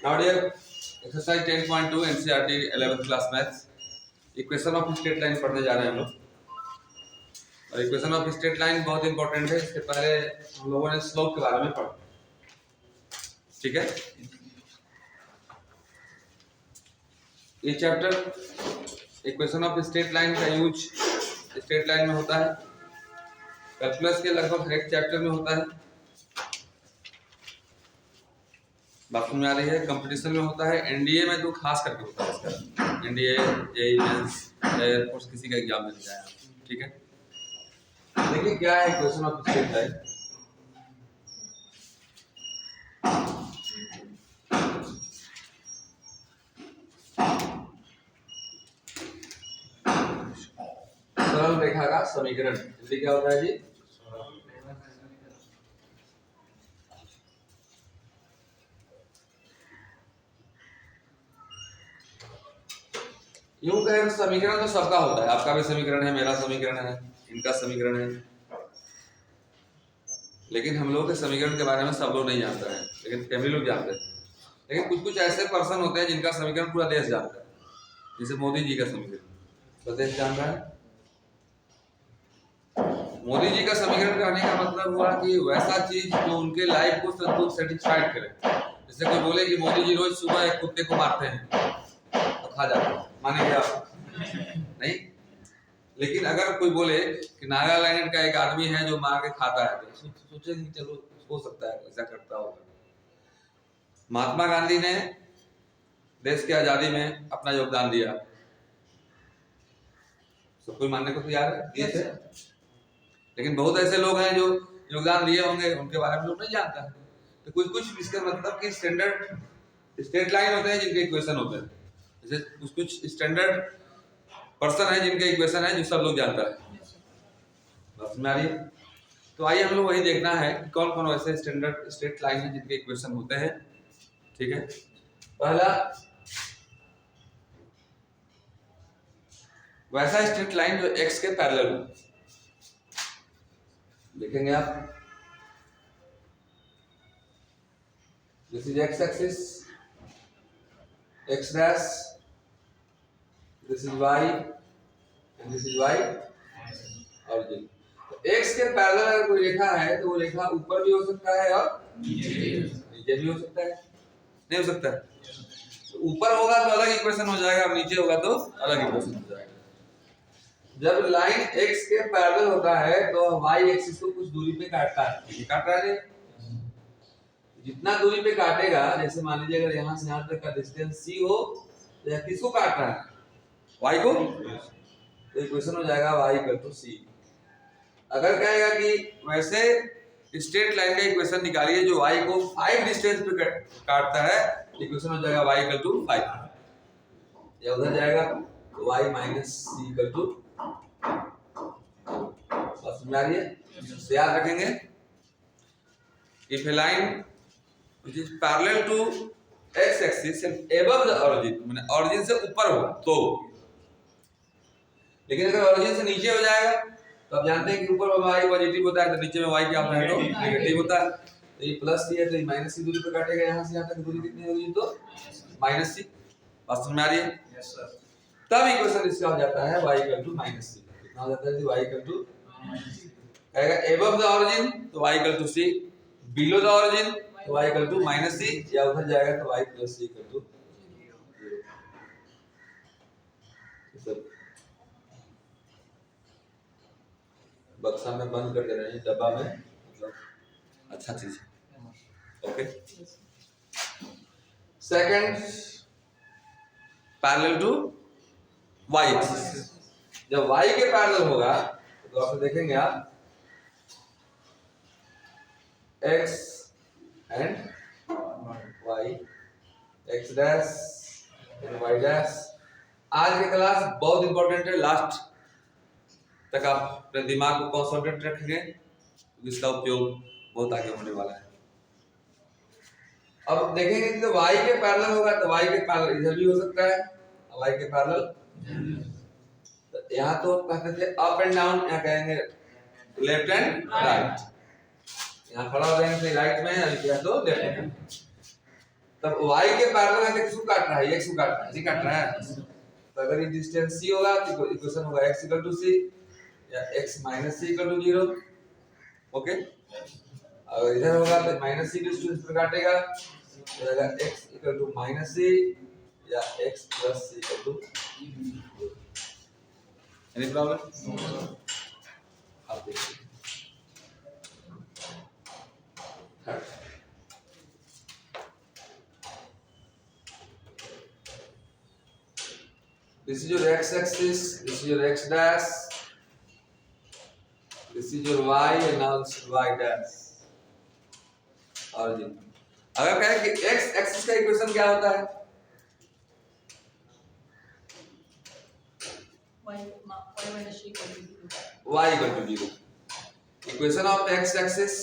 Now dear, exercise 10.2 NCERT 11th class maths equation of straight line पढ़ने जा रहे हैं हम लोग। और इक्वेशन ऑफ स्ट्रेट लाइन बहुत इंपॉर्टेंट है। इसके पहले हम लोगों ने स्लोप के बारे में पढ़ा, ठीक है। ये chapter equation of straight line का यूज स्ट्रेट लाइन में होता है, कैलकुलस के लगभग हर एक चैप्टर में होता है। बात समझ आ रही है। कंपटीशन में होता है, एनडीए में तो खास करके होता है इसका। एनडीए, जेईई मेंस, एयरफोर्स, किसी का एग्जाम में जाए, ठीक है। देखिए क्या है इक्वेशन ऑफ स्ट्रेट लाइन। सरल रेखा का समीकरण हिंदी क्या होता है जी? यूं कहें समीकरण तो सबका होता है। आपका भी समीकरण है, मेरा समीकरण है, इनका समीकरण है। लेकिन हम लोग के समीकरण के बारे में सब लोग नहीं जानते हैं, लेकिन फैमिली लोग जानते हैं। लेकिन कुछ कुछ ऐसे पर्सन होते हैं जिनका समीकरण पूरा देश जानता है। जैसे मोदी जी का समीकरण तो देश जानता है। मोदी जी का समीकरण कहने का मतलब हुआ कि वैसा चीज जो उनके लाइफ को संतुष्ट सेटिस्फाइड करे। जैसे कोई बोले कि मोदी जी रोज सुबह एक कुत्ते को मारते हैं तो खा जाते हैं, मानेंगे आप? नहीं। लेकिन अगर कोई बोले कि नागालैंड का एक आदमी है जो मार के खाता है तो सोचे कि चलो हो सकता है ऐसा करता होगा। महात्मा गांधी ने देश की आजादी में अपना योगदान दिया, सब कोई मानने को तैयार है, दिए थे। लेकिन बहुत ऐसे लोग हैं जो योगदान दिए होंगे, उनके बारे में लोग नहीं जानता है। तो कुछ कुछ इसका मतलब कि स्टैंडर्ड स्ट्रेट लाइन होते हैं जिनके इक्वेशन होते हैं। जैसे कुछ कुछ स्टैंडर्ड पर्सन है जिनके इक्वेशन है जो सब लोग जानता है। समझ में आ रही है? तो आइए हम लोग वही देखना है कि कौन कौन वैसे स्टैंडर्ड स्ट्रेट लाइन है जिनके इक्वेशन होते हैं, ठीक है। पहला वैसा स्ट्रेट लाइन जो एक्स के पैरेलल हो। देखेंगे आप, this is x axis, x dash, this is y and this is y origin. तो एक्स के पैरेलल अगर कोई रेखा है तो वो रेखा ऊपर भी हो सकता है और नीचे भी हो सकता है। नहीं हो सकता है? तो ऊपर होगा तो अलग इक्वेशन हो जाएगा, और नीचे होगा तो अलग इक्वेशन हो जाएगा। जब लाइन x के पैरेलल होता है तो y एक्सिस को कुछ दूरी पे काटता है। ये काट रहा है, जितना दूरी पे काटेगा, जैसे मान लीजिए अगर यहाँ से यहाँ तक का डिस्टेंस c हो तो यह किसको काट रहा है? y को। तो इक्वेशन हो जाएगा y इक्वल टू c। अगर कहेगा कि वैसे स्ट्रेट लाइन का इक्वेशन निकालिए जो y को 5 डिस्टेंस पे काटता है, इक्वेशन हो जाएगा y इक्वल टू 5। या उधर जाएगा तो y minus c equal to. समझ आ रही है? तो याद रखेंगे, if a line which is parallel to x axis and above the origin, माने ऑरिजिन से ऊपर होगा तो। लेकिन अगर ऑरिजिन से नीचे हो जाएगा तो आप जानते हैं कि ऊपर में y पॉजिटिव होता है तो नीचे में y क्या होता है? तो नेगेटिव होता है। तो ये प्लस c है तो ये माइनस c दूरी पे काटेगा। यहाँ से यहाँ तक दूरी कितनी होगी? तो माइनस c। बात समझ में आ रही है? Yes sir. तब इक्वेशन इसका हो जाता है y equal to minus c। कितना हो जाता है? y इक्वल टू कहेगा above the origin तो y equal to c, below the origin तो y equal to minus c, या उधर जाएगा तो y plus c equal to 0। बक्सा में बंद कर दे रहे हैं, डब्बा में, मतलब अच्छा चीज है। Okay. Second, parallel to y axis. जब y के पैरेलल होगा तो आप देखेंगे आप x and y, x dash and y dash. आज की क्लास बहुत इंपॉर्टेंट है, लास्ट तक आप अपने दिमाग को कॉन्सेंट्रेट रखेंगे, इसका उपयोग बहुत आगे होने वाला है। अब देखेंगे कि तो y के पैरेलल होगा तो y के पैरेलल इधर भी हो सकता है, y के पैरेलल। तो यहाँ तो कहते थे अप एंड डाउन, यहाँ कहेंगे लेफ्ट एंड राइट। यहाँ खड़ा हो जाएंगे तो राइट में, या तो लेफ्ट में। तब y के पैरेलल है तो किसको काट रहा है, x को काट रहा है, जी काट रहा है। तो अगर ये डिस्टेंस c होगा तो इक्वेशन होगा x = c या x - c = 0। ओके, अगर इधर होगा तो -c डिस्टेंस पर काटेगा तो होगा x = -c या x + c = 0। Any problem? आप देखिए this is your x-axis, this is your x dash, this is your y and now this is y dash। और जी अगर कहें कि x एक्सिस का इक्वेशन क्या होता है, y = 0। Equation of x axis,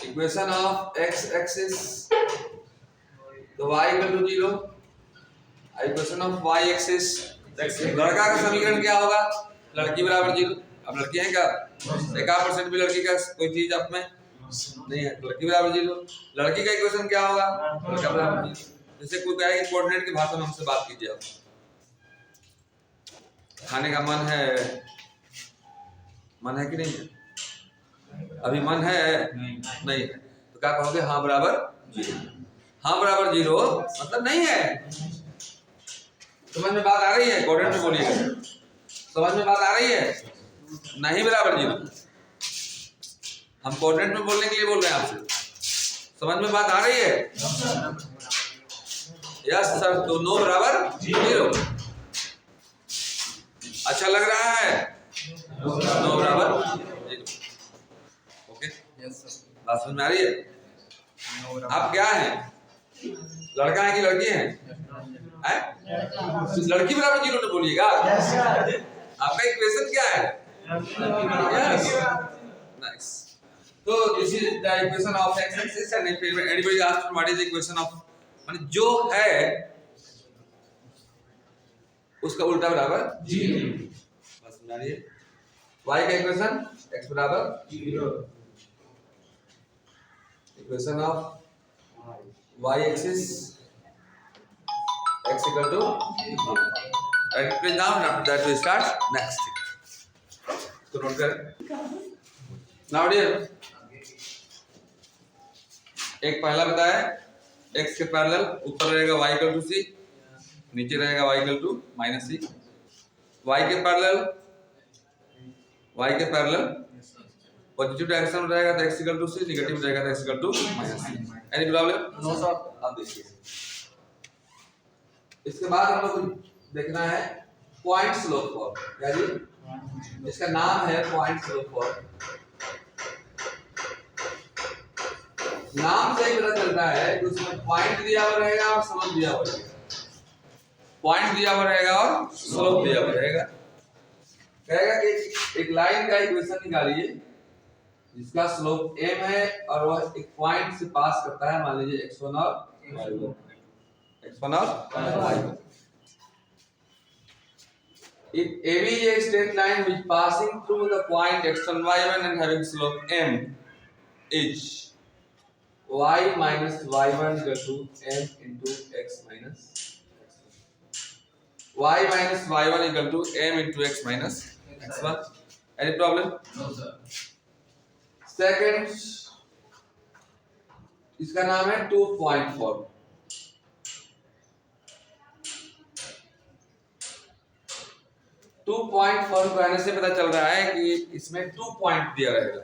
equation of x axis तो y = 0। Equation of y axis, लड़का का समीकरण क्या होगा, लड़की बराबर 0। अब लड़की है क्या, 1% भी लड़की का कोई चीज आप में नहीं है, लड़की बराबर 0। लड़की का इक्वेशन क्या होगा, लड़का बराबर 0। जैसे कोई कहे कि कोऑर्डिनेट की भाषा में हमसे बात कीजिए, आप खाने का मन है कि नहीं है, अभी मन है नहीं है तो क्या कहोगे, हाँ बराबर 0। हाँ बराबर 0 मतलब नहीं है। समझ में बात आ रही है, कोऑर्डिनेट में बोलिएगा, समझ में बात आ रही है, नहीं बराबर 0। हम कोऑर्डिनेट में बोलने के लिए बोल रहे हैं आपसे, समझ में बात आ रही है? यस सर, तो नो बराबर 0। अच्छा लग रहा है, नो बराबर 0। ओके, बात समझ में आ रही है? आप क्या हैं, लड़का है कि लड़की है? लड़की बराबर 0 तो बोलिएगा। आपका इक्वेशन क्या है? नाइस। तो this is the equation of x axis and if anybody asks what is the equation of, माने जो है उसका उल्टा बराबर 0। बस समझ आ रही है? y का इक्वेशन x बराबर 0, equation of y axis x = 0। And now after that we start next thing. So note कर। Now dear, एक पहला बताया x के पैरेलल ऊपर रहेगा y = c, नीचे रहेगा y = -c। y के पैरेलल पॉजिटिव डायरेक्शन में रहेगा तो x = c, नेगेटिव रहेगा तो x = -c। Any problem? No sir. अब देखिए इसके बाद हम लोग देखना है पॉइंट स्लोप फॉर्म। क्या जी, इसका नाम है पॉइंट स्लोप फॉर्म। नाम से ही पता चलता है कि उसमें पॉइंट दिया हुआ रहेगा और स्लोप दिया हुआ रहेगा, पॉइंट दिया हुआ रहेगा और स्लोप दिया हुआ रहेगा। कहेगा कि एक लाइन का इक्वेशन निकालिए जिसका स्लोप m है और वह एक पॉइंट से पास करता है, मान लीजिए x1 और y1, x1 और y1। If AB is a straight line which passing through the point x1 y1 and having slope m is y minus y1 = m into x minus y minus y1 = m into x minus x1। Any problem? No sir। Second, इसका नाम है 2 point form. Two point form कहने से पता चल रहा है कि इसमें 2 पॉइंट दिया रहेगा।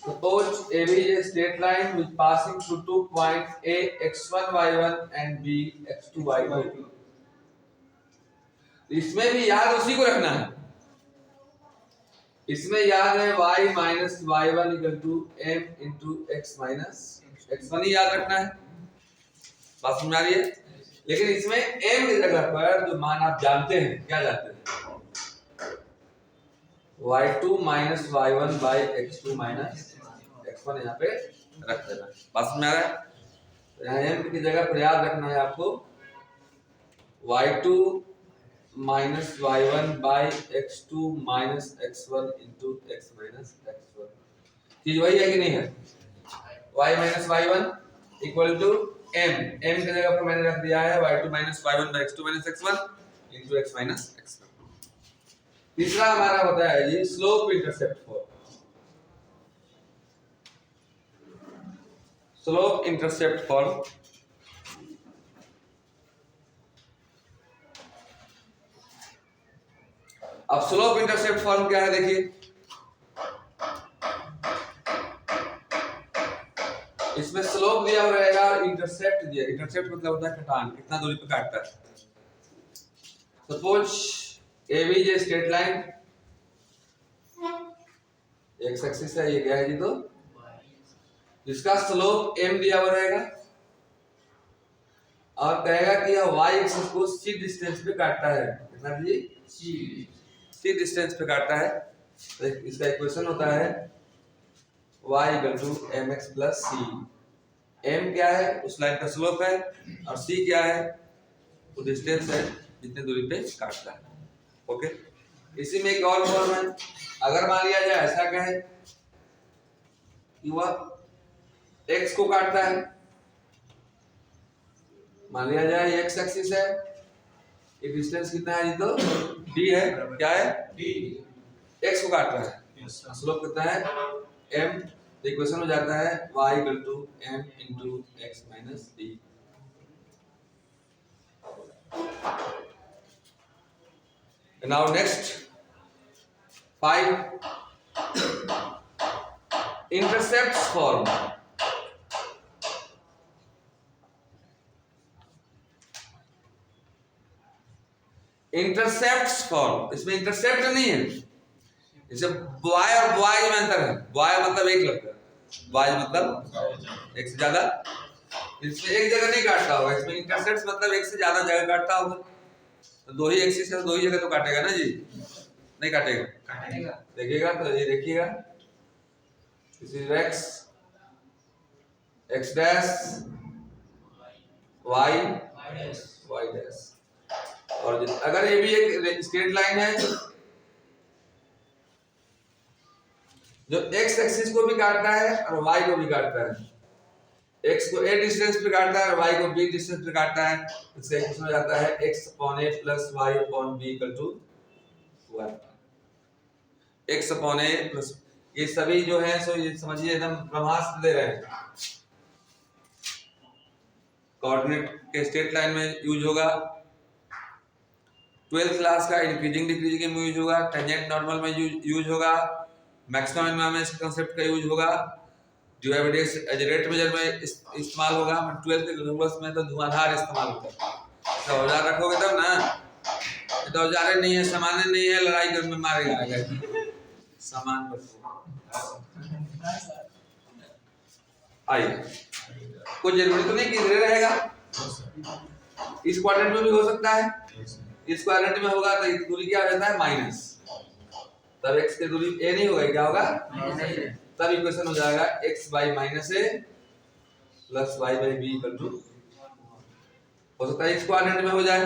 Suppose AB is a straight line which passing through 2 points A x1 y1 and B x2 y2। इसमें भी याद उसी को रखना है, इसमें याद है y minus y1 = m into x minus x1 ही याद रखना है। बात समझ आ रही है? लेकिन इसमें m की जगह पर जो मान आप जानते हैं, क्या जानते हैं, y2 minus y1 by x2 minus x1 यहाँ पे रख देना। बात समझ आ रहा है? तो यहाँ m की जगह पर याद रखना है आपको y2 minus y1 by x2 minus x1 into x minus x1। चीज वही है कि नहीं है? y minus y1 equal to m, m की जगह पर मैंने रख दिया है y2 minus y1 by x2 minus x1 into x minus x1। तीसरा हमारा होता है ये slope intercept form. Slope intercept form अब स्लोप इंटरसेप्ट फॉर्म क्या है देखिए, इसमें स्लोप दिया हुआ रहेगा और इंटरसेप्ट दिया। इंटरसेप्ट मतलब होता है कटान, कितना दूरी पे काटता है। सपोज ए बी जे स्ट्रेट लाइन, एक्स एक्सिस है, ये क्या है जी, तो जिसका स्लोप m दिया हुआ रहेगा और कहेगा कि यह y एक्सिस को c डिस्टेंस पे काटता है। कितना जी, c डिस्टेंस पे काटता है। तो इसका इक्वेशन होता है y equal to mx plus c। m क्या है, उस लाइन का स्लोप है, और c क्या है, वो डिस्टेंस है जितने दूरी पे काटता है। ओके, इसी में एक और फॉर्म है। अगर मान लिया जाए ऐसा कहे कि वह x को काटता है, मान लिया जाए x एक्सिस है, ये डिस्टेंस कितना है जी, तो d है, क्या है, d, x को काट रहा है, स्लोप कितना है, m। तो इक्वेशन हो जाता है y equal to m into x minus d। Now next 5 intercepts form. Intercepts form, इसमें इंटरसेप्ट नहीं है, जैसे बॉय और बॉय में अंतर है। बॉय मतलब एक लगता है, बॉय मतलब एक से ज्यादा, इसमें एक जगह नहीं काटता होगा। इसमें इंटरसेप्ट्स मतलब एक से ज्यादा जगह काटता होगा। तो दो ही एक्सिस है, दो ही जगह तो काटेगा ना जी, नहीं काटेगा, काटेगा। देखिएगा तो ये देखिएगा, this is x, x dash, y, y dash. और अगर ये भी एक स्ट्रेट लाइन है जो x एक्सिस को भी काटता है और y को भी काटता है, x को a डिस्टेंस पे काटता है और y को b डिस्टेंस पे काटता है, इससे इक्वेशन हो जाता है x upon a plus y upon b equal to 1। x upon a plus, ये सभी जो है सो ये समझिए एकदम ब्रह्मास्त्र दे रहे हैं। कोऑर्डिनेट के स्ट्रेट लाइन में यूज होगा, 12th क्लास का इंक्रीजिंग डिक्रीजिंग में यूज होगा, टेंजेंट नॉर्मल में यूज होगा, मैक्सिमम इनवर्स कंसेप्ट का यूज होगा, ड्यूरेबिलिटी एजरेट मेजर में इस्तेमाल होगा। 12th के सिलेबस में तो धुआंधार इस्तेमाल होता है। तो औजार रखोगे तब ना, ये तो औजार नहीं है, सामान्य नहीं है, लड़ाई कर में मारेगा आएगा सामान पर। आइए, कोई जरूरी तो नहीं कि इधर रहेगा, इस क्वाड्रेंट में भी हो सकता है। इस क्वाड्रेंट में होगा तो दूरी क्या हो जाता है, माइनस, तब x की दूरी a नहीं होगा, क्या होगा, तब इक्वेशन हो जाएगा x by minus a plus y by b equal to, हो सकता है इस क्वाड्रेंट में हो जाए,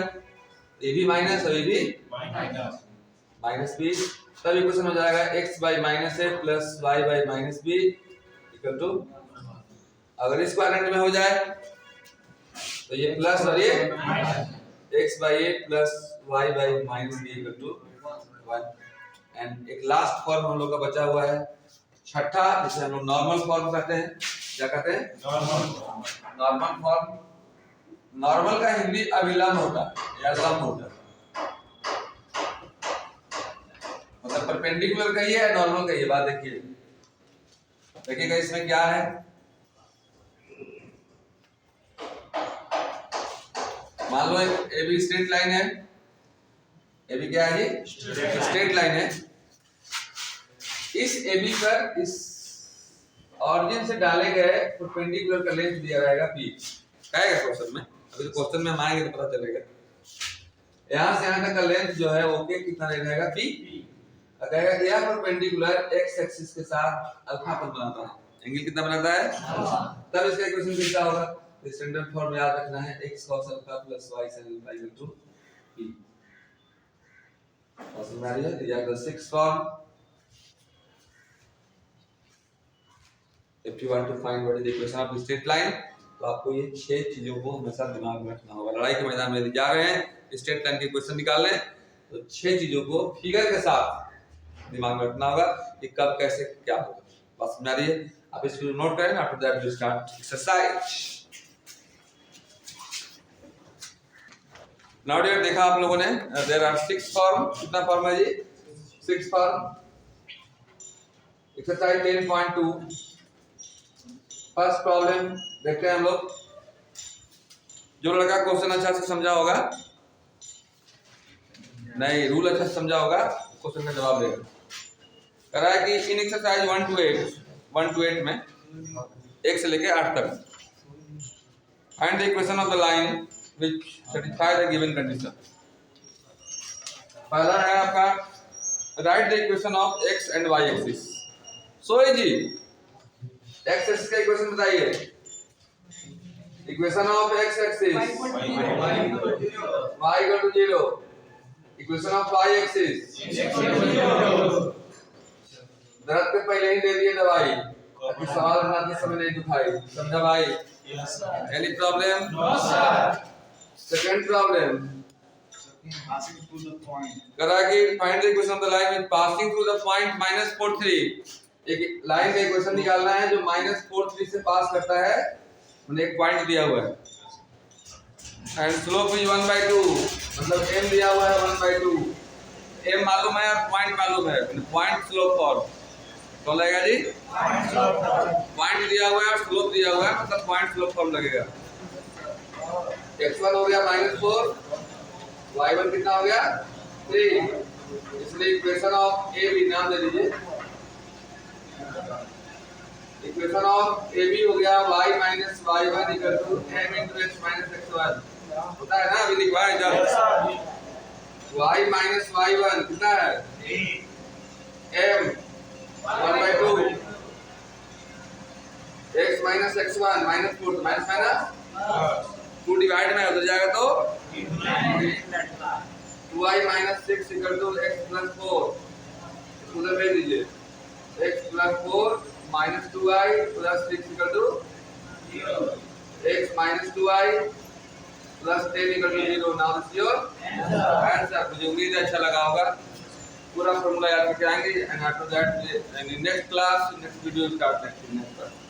ये भी माइनस और ये भी माइनस b, तब इक्वेशन हो जाएगा x by minus a plus y by minus b equal to, अगर इस क्वाड्रेंट में हो जाए तो ये प्लस और ये x by a plus y by minus b equal to 1। And एक लास्ट फॉर्म हम लोग का बचा हुआ है, छठा, जिसे हम लोग नॉर्मल फॉर्म कहते हैं। क्या कहते हैं, नॉर्मल फॉर्म। नॉर्मल का हिंदी अभिलंब होता है या लंब होता है, मतलब परपेंडिकुलर कहिए या नॉर्मल कहिए। बात देखिए, देखिएगा इसमें क्या है, मान लो एक ए बी स्ट्रेट लाइन है, ए बी क्या है जी, स्ट्रेट लाइन है। इस ए बी पर इस ऑरिजिन से डाले गए परपेंडिकुलर का लेंथ दिया रहेगा p, कहेगा क्वेश्चन में, अभी तो क्वेश्चन में हम आएंगे तो पता चलेगा। यहां से यहां तक का लेंथ जो है ओके कितना रहेगा p, कहेगा कि यह परपेंडिकुलर x एक्सिस के साथ अल्फा पर बनाता है, एंगल कितना बनाता है, तब इसका इक्वेशन कैसा होगा, स्टैंडर्ड फॉर्म याद रखना है, x cos alpha plus y sin alpha equal to p। और समझ आ रही है, तो यह 6 form. If you want to find what is the equation of straight line, तो आपको ये 6 चीजों को हमेशा दिमाग में रखना होगा। लड़ाई के मैदान में जा रहे हैं स्ट्रेट लाइन के क्वेश्चन निकालने, तो 6 चीजों को फिगर के साथ दिमाग में रखना होगा कि कब कैसे क्या होगा। बस समझ आ रही है? आप इसको नोट करें। After that we start exercise. Now dear, देखा आप लोगों ने देयर आर 6 फॉर्म। कितना फॉर्म है जी? 6 फॉर्म। एक्सरसाइज 10.2 फर्स्ट प्रॉब्लम देखते हैं हम लोग। जो लड़का क्वेश्चन अच्छा से समझा होगा, नहीं रूल अच्छा से समझा होगा, क्वेश्चन का जवाब देगा। कह रहा है कि इन एक्सरसाइज 1 to 8 में 1 से लेके 8 तक find the equation of the line which satisfy the given condition। पहला है आपका write the equation of x and y axis. So जी x एक्सिस का इक्वेशन बताइए। Equation of x axis y equal to 0। Equation of y axis दर्द पे पहले ही दे दिए दवाई, ताकि सवाल बनाते समय नहीं दुखाई। समझा भाई? Any problem? No sir. Second problem passing through the point। करा कि find the equation of the line with passing through the point -43। एक लाइन का इक्वेशन निकालना है जो -43 से पास करता है, मतलब एक पॉइंट दिया हुआ है एंड स्लोप इज 1/2, मतलब m दिया हुआ है 1/2। m मालूम है और पॉइंट मालूम है, पॉइंट स्लोप फॉर्म कौन लगेगा जी? पॉइंट दिया हुआ है और स्लोप दिया हुआ है, मतलब पॉइंट स्लोप फॉर्म लगेगा। x1 हो गया -4, y1 कितना हो गया 3। इसलिए इक्वेशन ऑफ a भी नाम दे दीजिए। इक्वेशन ऑफ a भी हो गया y - y1 m × x - x1। होता है ना? अभी लिखवाए जब y - y1 कितना है m 1/2 x - x1 -4 तो माइनस 2 डिवाइड में उधर जाएगा तो 2y - 6 = x + 4। उधर भेज दीजिए x + 4 - 2y + 6 = 0। x - 2y + 10 = 0। Now this your answer. मुझे उम्मीद है अच्छा लगा होगा। पूरा फॉर्मूला याद करके आएंगे and after that in next class next video start next.